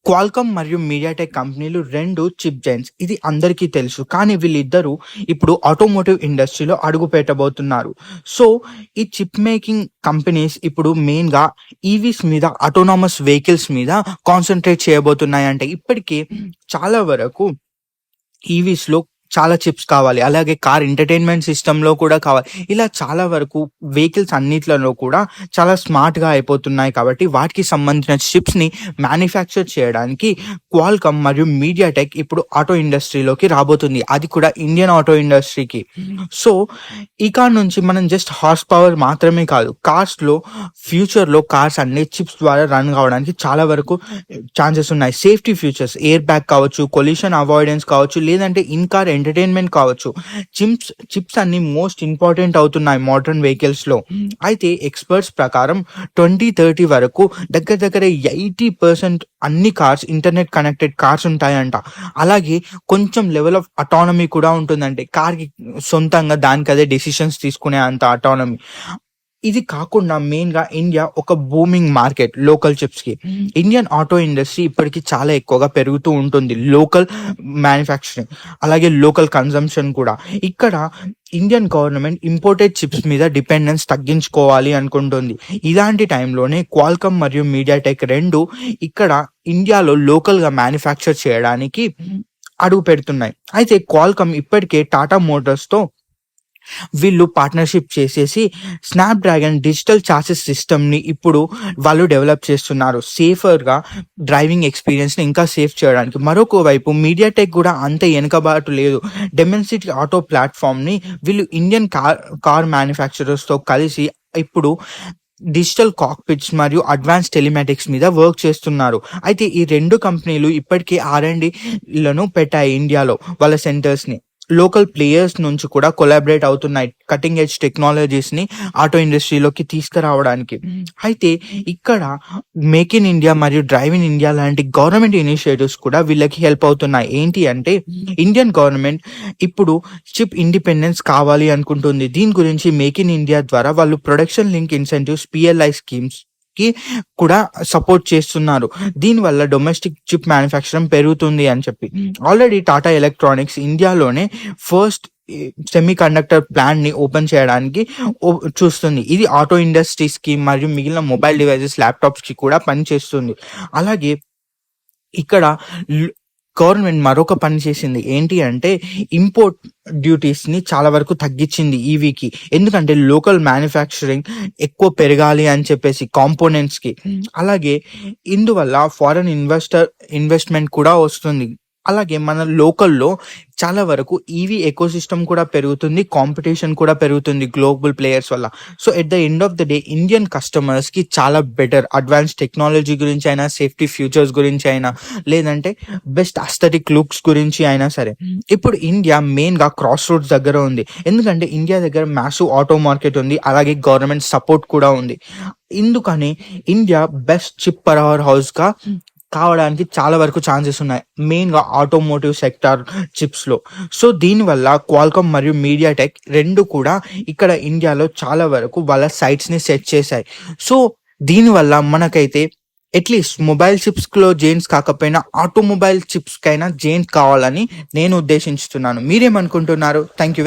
Qualcomm మరియు MediaTek కంపెనీలు 2 chip Giants. ఇది అందరికీ తెలుసు. కానీ వీళ్ళిద్దరూ ఇప్పుడు ఆటోమోటివ్ ఇండస్ట్రీలో అడుగుపెట్టబోతున్నారు. సో, ఈ చిప్ మేకింగ్ కంపెనీస్ ఇప్పుడు మెయిన్‌గా ఈవీస్ మీద, ఆటోనామస్ వెహికల్స్ మీద కాన్సంట్రేట్ చేయబోతున్నాయంట. ఇప్పటికే చాలా వరకు ఈవీస్‌లో చాలా చిప్స్ కావాలి. అలాగే కార్ ఎంటర్‌టైన్‌మెంట్ సిస్టమ్‌లో కూడా కావాలి. ఇలా చాలా వరకు వెహికల్స్ అన్నిట్లలో కూడా చాలా స్మార్ట్‌గా అయిపోతున్నాయి కాబట్టి వాటికి సంబంధించిన చిప్స్‌ని మ్యానుఫ్యాక్చర్ చేయడానికి క్వాల్కమ్ మరియు మీడియాటెక్ ఇప్పుడు ఆటో ఇండస్ట్రీలోకి రాబోతుంది. అది కూడా ఇండియన్ ఆటో ఇండస్ట్రీకి. సో, ఇక నుంచి మనం జస్ట్ హార్స్ పవర్ మాత్రమే కాదు, ఫ్యూచర్‌లో కార్స్ అన్ని చిప్స్ ద్వారా రన్ కావడానికి చాలా వరకు ఛాన్సెస్ ఉన్నాయి. సేఫ్టీ ఫీచర్స్, ఎయిర్ బ్యాగ్ కావచ్చు, కొలిషన్ అవాయిడెన్స్ కావచ్చు, లేదంటే ఇన్ కార్ ఎంటర్టైన్మెంట్ కావచ్చు. చిప్స్ అన్ని మోస్ట్ ఇంపార్టెంట్ అవుతున్నాయి మోడర్న్ వెహికల్స్‌లో. అయితే ఎక్స్పర్ట్స్ ప్రకారం 2030 వరకు దగ్గర 80% అన్ని కార్స్ ఇంటర్నెట్ కనెక్టెడ్ కార్స్ ఉంటాయంట. అలాగే కొంచెం లెవెల్ ఆఫ్ అటానమీ కూడా ఉంటుందంటే కార్‌కి సొంతంగా దానికదే డెసిషన్స్ తీసుకునే అంత అటానమీ. ఇది కాకుండా మెయిన్‌గా ఇండియా ఒక బూమింగ్ మార్కెట్ లోకల్ చిప్స్‌కి. ఇండియన్ ఆటో ఇండస్ట్రీ ఇప్పటికి చాలా ఎక్కువగా పెరుగుతూ ఉంటుంది. లోకల్ మ్యానుఫ్యాక్చరింగ్, అలాగే లోకల్ కన్జంప్షన్ కూడా. ఇక్కడ ఇండియన్ గవర్నమెంట్ ఇంపోర్టెడ్ చిప్స్ మీద డిపెండెన్స్ తగ్గించుకోవాలి అనుకుంటుంది. ఇలాంటి టైంలోనే క్వాల్కమ్ మరియు మీడియాటెక్ 2 ఇక్కడ ఇండియాలో లోకల్‌గా మ్యానుఫ్యాక్చర్ చేయడానికి అడుగు పెడుతున్నాయి. అయితే క్వాల్కమ్ ఇప్పటికే టాటా మోటార్స్‌తో వీళ్ళు పార్ట్నర్‌షిప్ చేసేసి స్నాప్‌డ్రాగన్ డిజిటల్ చాసిస్ సిస్టమ్‌ని ఇప్పుడు వాళ్ళు డెవలప్ చేస్తున్నారు. సేఫర్‌గా డ్రైవింగ్ ఎక్స్‌పీరియన్స్‌ని ఇంకా సేఫ్ చేయడానికి. మరొక వైపు మీడియాటెక్ కూడా అంత వెనుకబాటు లేదు. డెమెన్సిటీ ఆటో ప్లాట్‌ఫామ్‌ని వీళ్ళు ఇండియన్ కార్ మ్యానుఫ్యాక్చరర్స్‌తో కలిసి ఇప్పుడు డిజిటల్ కాక్‌పిట్స్ మరియు అడ్వాన్స్డ్ టెలిమాటిక్స్ మీద వర్క్ చేస్తున్నారు. అయితే ఈ 2 కంపెనీలు ఇప్పటికే ఆర్&డిలను పెట్టాయి ఇండియాలో వాళ్ళ సెంటర్స్‌ని. లోకల్ ప్లేయర్స్ నుంచి కూడా కొలాబరేట్ అవుతున్నాయి కటింగ్ ఎడ్జ్ టెక్నాలజీస్‌ని ఆటో ఇండస్ట్రీలోకి తీసుకురావడానికి. అయితే ఇక్కడ మేక్ ఇన్ ఇండియా మరియు డ్రైవ్ ఇన్ ఇండియా లాంటి గవర్నమెంట్ ఇనిషియేటివ్స్ కూడా వీళ్ళకి హెల్ప్ అవుతున్నాయి. ఏంటి అంటే ఇండియన్ గవర్నమెంట్ ఇప్పుడు చిప్ ఇండిపెండెన్స్ కావాలి అనుకుంటుంది. దీని గురించి మేక్ ఇన్ ఇండియా ద్వారా వాళ్ళు ప్రొడక్షన్ లింక్ ఇన్సెంటివ్స్, పిఎల్ఐ స్కీమ్స్‌కి కూడా సపోర్ట్ చేస్తున్నారు. దీనివల్ల డొమెస్టిక్ చిప్ మ్యానుఫ్యాక్చరింగ్ పెరుగుతుంది అని చెప్పి. ఆల్రెడీ టాటా ఎలక్ట్రానిక్స్ ఇండియాలోనే ఫస్ట్ సెమీ కండక్టర్ ప్లాంట్‌ని ఓపెన్ చేయడానికి చూస్తుంది. ఇది ఆటో ఇండస్ట్రీస్‌కి మరియు మిగిలిన మొబైల్ డివైసెస్, ల్యాప్‌టాప్స్‌కి కూడా పనిచేస్తుంది. అలాగే ఇక్కడ గవర్నమెంట్ మరొక పని చేసింది. ఏంటి అంటే ఇంపోర్ట్ డ్యూటీస్‌ని చాలా వరకు తగ్గించింది ఈవీకి. ఎందుకంటే లోకల్ మ్యానుఫ్యాక్చరింగ్ ఎక్కువ పెరగాలి అని చెప్పేసి కాంపోనెంట్స్‌కి. అలాగే ఇందువల్ల ఫారెన్ ఇన్వెస్ట్‌మెంట్ కూడా వస్తుంది. అలాగే మన లోకల్‌లో చాలా వరకు ఈవీ ఎకోసిస్టమ్ కూడా పెరుగుతుంది. కాంపిటీషన్ కూడా పెరుగుతుంది గ్లోబల్ ప్లేయర్స్ వల్ల. So, at the end of the day Indian కస్టమర్స్‌కి చాలా బెటర్ అడ్వాన్స్డ్ టెక్నాలజీ గురించి అయినా, సేఫ్టీ ఫీచర్స్ గురించి అయినా, లేదంటే బెస్ట్ అస్థెటిక్ లుక్స్ గురించి అయినా సరే. ఇప్పుడు ఇండియా మెయిన్‌గా క్రాస్ రోడ్స్ దగ్గర ఉంది. ఎందుకంటే ఇండియా దగ్గర మ్యాసివ్ ఆటో మార్కెట్ ఉంది. అలాగే గవర్నమెంట్ సపోర్ట్ కూడా ఉంది. ఇందుకని ఇండియా బెస్ట్ చిప్ పవర్ హౌస్‌గా కావడానికి చాలా వరకు ఛాన్సెస్ ఉన్నాయి. మెయిన్‌గా ఆటోమోటివ్ సెక్టార్ చిప్స్‌లో. సో, దీనివల్ల క్వాల్కమ్ మరియు మీడియాటెక్ 2 కూడా ఇక్కడ ఇండియాలో చాలా వరకు వాళ్ళ సైట్స్‌ని సెట్ చేశాయి. సో, దీనివల్ల మనకైతే అట్‌లీస్ట్ మొబైల్ చిప్స్‌లో జెయింట్స్ కాకపోయినా ఆటోమొబైల్ చిప్స్‌కైనా జెయింట్స్ కావాలని నేను ఉద్దేశించుతున్నాను. మీరేమనుకుంటున్నారు? Thank you